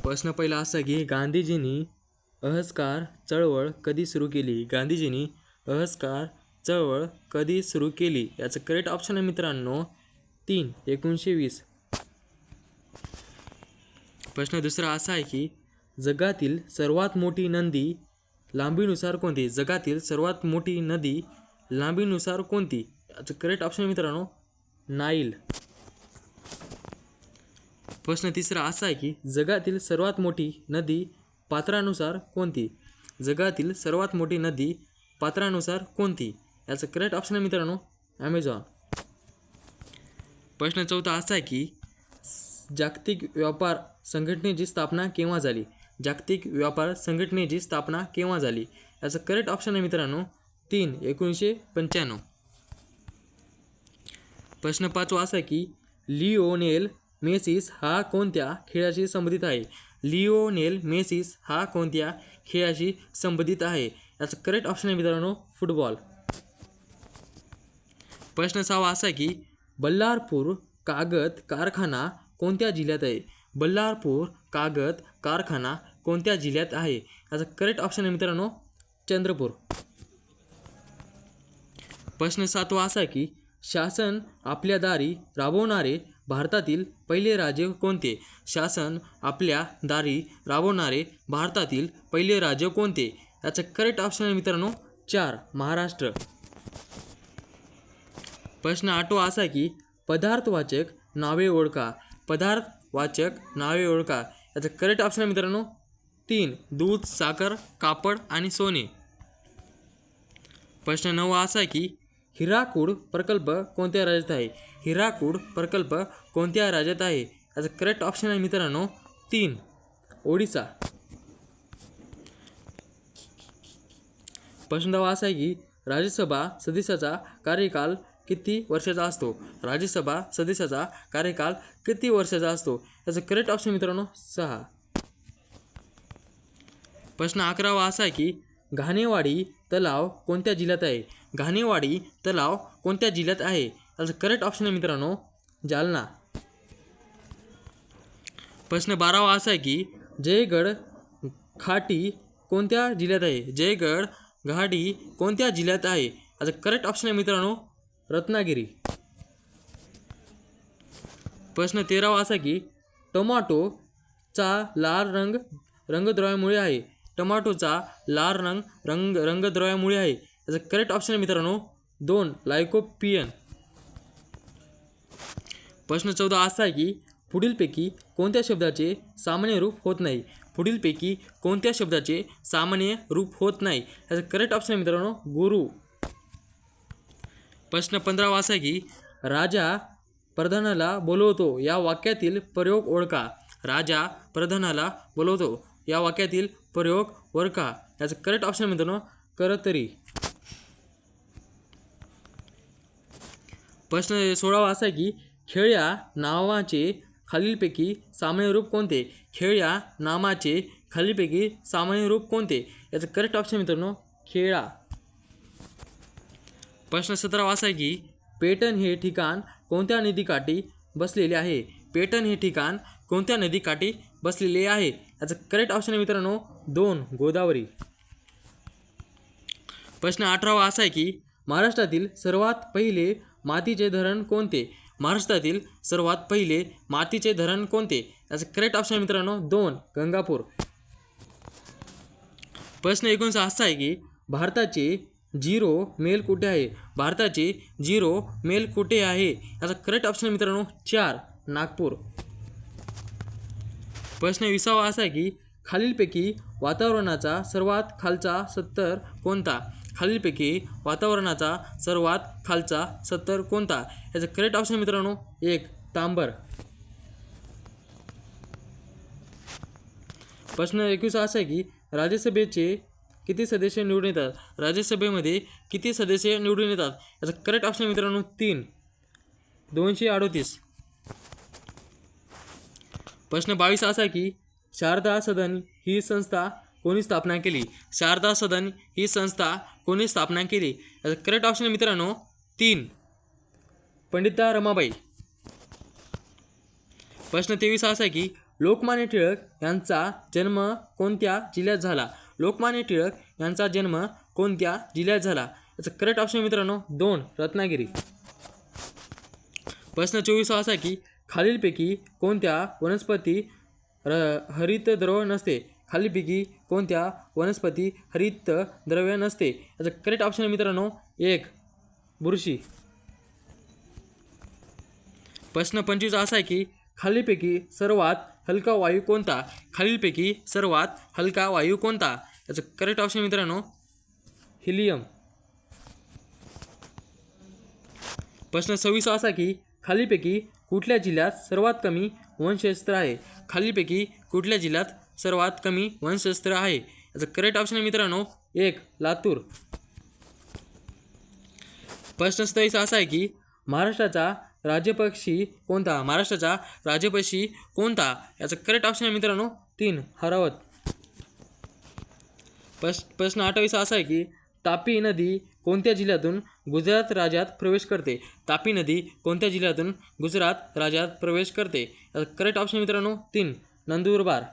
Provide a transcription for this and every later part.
प्रश्न पहिला असा की गांधीजींनी असहकार चळवळ कधी सुरू केली? गांधीजींनी असहकार चळवळ कधी सुरू केली? याचं करेक्ट ऑप्शन आहे मित्रांनो 3 1920. प्रश्न दुसरा असा आहे की जगातील सर्वात मोठी नदी लांबीनुसार कोणती? जगातील सर्वात मोठी नदी लांबीनुसार कोणती? याचं करेक्ट ऑप्शन आहे मित्रांनो नाईल. प्रश्न तिसरा असा आहे की जगातील सर्वात मोठी नदी पात्रानुसार कोणती? जगातील सर्वात मोठी नदी पात्रानुसार कोणती? याचं करेक्ट ऑप्शन आहे मित्रांनो ॲमेझॉन. प्रश्न चौथा असा आहे की जागतिक व्यापार संघटनेची स्थापना केव्हा झाली? जागतिक व्यापार संघटनेची स्थापना केव्हा झाली? याचं करेक्ट ऑप्शन आहे मित्रांनो 3 1995. प्रश्न पाचवा असा आहे की लिओनेल मेसीस हा कोणत्या खेळाशी संबंधित आहे? लिओनेल मेसीस हा कोणत्या खेळाशी संबंधित आहे? याचं करेक्ट ऑप्शन आहे मित्रांनो फुटबॉल. प्रश्न सहावा असा आहे की बल्लारपूर कागद कारखाना कोणत्या जिल्ह्यात आहे? बल्लारपूर कागद कारखाना कोणत्या जिल्ह्यात आहे? याचं करेक्ट ऑप्शन आहे मित्रांनो चंद्रपूर. प्रश्न सातवा असा आहे की शासन आपल्या दारी राबवणारे भारतातील पहिले राज्य कोणते? शासन आपल्या दारी राबवणारे भारतातील पहिले राज्य कोणते? याचं करेक्ट ऑप्शन आहे मित्रांनो 4 महाराष्ट्र. प्रश्न आठवा असा आहे की पदार्थवाचक नावे ओळखा. पदार्थवाचक नावे ओळखा. याचं करेक्ट ऑप्शन आहे मित्रांनो 3 दूध, साखर, कापड आणि सोने. प्रश्न 9 असा आहे की हिराकूड प्रकल्प कोणत्या राज्यात आहे? हिराकूड प्रकल्प कोणत्या राज्यात आहे? याचं करेक्ट ऑप्शन आहे मित्रांनो 3 ओडिसा. प्रश्न 10 असा आहे की राज्यसभा सदस्याचा कार्यकाल किती वर्षाचा असतो? राज्यसभा सदस्याचा कार्यकाल किती वर्षाचा असतो? याचं करेक्ट ऑप्शन मित्रांनो 6. प्रश्न 11वा असा आहे की घाणेवाडी तलाव कोणत्या जिल्ह्यात आहे? घाणेवाडी तलाव कोणत्या जिल्ह्यात आहे? याचं करेक्ट ऑप्शन आहे मित्रांनो जालना. प्रश्न 12वा असा आहे की जयगड घाटी कोणत्या जिल्ह्यात आहे? जयगड घाटी कोणत्या जिल्ह्यात आहे? याचं करेक्ट ऑप्शन आहे मित्रांनो रत्नागिरी. प्रश्न 13वा असा की टोमॅटोचा लाल रंग रंगद्रव्यामुळे आहे. टोमॅटोचा लाल रंग रंगद्रव्यामुळे आहे. याचं करेक्ट ऑप्शन आहे मित्रांनो 2 लायकोपियन. प्रश्न 14 असा आहे की पुढीलपैकी कोणत्या शब्दाचे सामान्य रूप होत नाही? पुढीलपैकी कोणत्या शब्दाचे सामान्य रूप होत नाही? याचं करेक्ट ऑप्शन आहे मित्रांनो गुरु. प्रश्न 15वा असा आहे की राजा प्रधानाला बोलवतो या वाक्यातील प्रयोग ओळखा. राजा प्रधानाला बोलवतो या वाक्यातील प्रयोग ओळखा. याचं करेक्ट ऑप्शन आहे मित्रांनो करतरी. प्रश्न 16वा असा आहे की खेळ या नावाचे खालीलपैकी सामान्य रूप कोणते? खेळ या नामाचे खालीलपैकी सामान्य रूप कोणते? याचं करेक्ट ऑप्शन मित्रांनो खेळा. प्रश्न 17वा असा आहे की पेटण हे ठिकाण कोणत्या नदीकाठी बसलेले आहे? पेटण हे ठिकाण कोणत्या नदीकाठी बसलेले आहे? याचं करेक्ट ऑप्शन आहे मित्रांनो 2 गोदावरी. प्रश्न 18वा असा आहे की महाराष्ट्रातील सर्वात पहिले मातीचे धरण कोणते? महाराष्ट्रातील सर्वात पहिले मातीचे धरण कोणते? याचं करेक्ट ऑप्शन आहे मित्रांनो 2 गंगापूर. प्रश्न 19 असा आहे की भारताचे 0 मेल कुठे आहे? भारताचे 0 मेल कुठे आहे? याचा करेक्ट ऑप्शन आहे मित्रांनो 4 नागपूर. प्रश्न 20वा असा आहे की खालीलपैकी वातावरणाचा सर्वात खालचा स्तर कोणता? खालीलपैकी वातावरणाचा सर्वात खालचा स्तर कोणता? याचं करेक्ट ऑप्शन मित्रांनो 1 तांबर. प्रश्न 21 असा आहे की राज्यसभेचे किती सदस्य निवडून येतात? राज्यसभेमध्ये किती सदस्य निवडून येतात? याचं करेक्ट ऑप्शन मित्रांनो 3 238. प्रश्न 22 असा आहे की शारदा सदन ही संस्था कोणी स्थापना केली? शारदा सदन ही संस्था कोणी स्थापना केली? याचं करेक्ट ऑप्शन मित्रांनो 3 पंडिता रमाबाई. प्रश्न 23 असा आहे की लोकमान्य टिळक यांचा जन्म कोणत्या जिल्ह्यात झाला? लोकमान्य टिळक यांचा जन्म कोणत्या जिल्ह्यात झाला? याचं करेक्ट ऑप्शन मित्रांनो 2 रत्नागिरी. प्रश्न 24 असा की खालीलपैकी कोणत्या वनस्पती हरितद्रव्य नसते? खालीलपैकी कोणत्या वनस्पती हरितद्रव्य नसते? याचं करेक्ट ऑप्शन आहे मित्रांनो 1 बुरशी. प्रश्न 25 असा आहे की खालीलपैकी सर्वात हलका वायू कोणता? खालीलपैकी सर्वात हलका वायू कोणता? याचं करेक्ट ऑप्शन मित्रांनो हिलियम. प्रश्न 26 असा की खालीलपैकी कुठल्या जिल्ह्यात सर्वात कमी वनक्षेत्र आहे? खालीलपैकी कुठल्या जिल्ह्यात सर्वात कमी वनक्षेत्र आहे? याचं करेक्ट ऑप्शन आहे मित्रांनो 1 लातूर. प्रश्न 27 असा आहे की महाराष्ट्राचा राज्यपक्षी कोणता? महाराष्ट्राचा राज्यपक्षी कोणता? याचं करेक्ट ऑप्शन आहे मित्रांनो 3 हरावत. प्रश्न 28 असा आहे की तापी नदी कोणत्या जिल्ह्यातून गुजरात राज्यात प्रवेश करते? तापी नदी कोणत्या जिल्ह्यातून गुजरात राज्यात प्रवेश करते? याचं करेक्ट ऑप्शन मित्रांनो 3 नंदुरबार.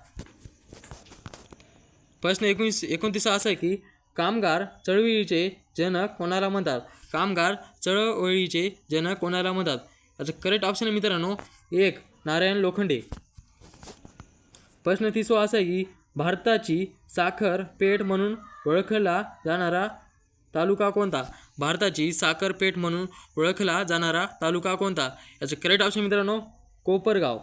प्रश्न 29 असा आहे की कामगार चळवळीचे जनक कोणाला म्हणतात? कामगार चळवळीचे जनक कोणाला म्हणतात? याचं करेक्ट ऑप्शन आहे मित्रांनो 1 नारायण लोखंडे. प्रश्न 30 असा आहे की भारताची साखर पेठ म्हणून ओळखला जाणारा तालुका कोणता? भारताची साखर पेठ म्हणून ओळखला जाणारा तालुका कोणता? याचं करेक्ट ऑप्शन मित्रांनो कोपरगाव.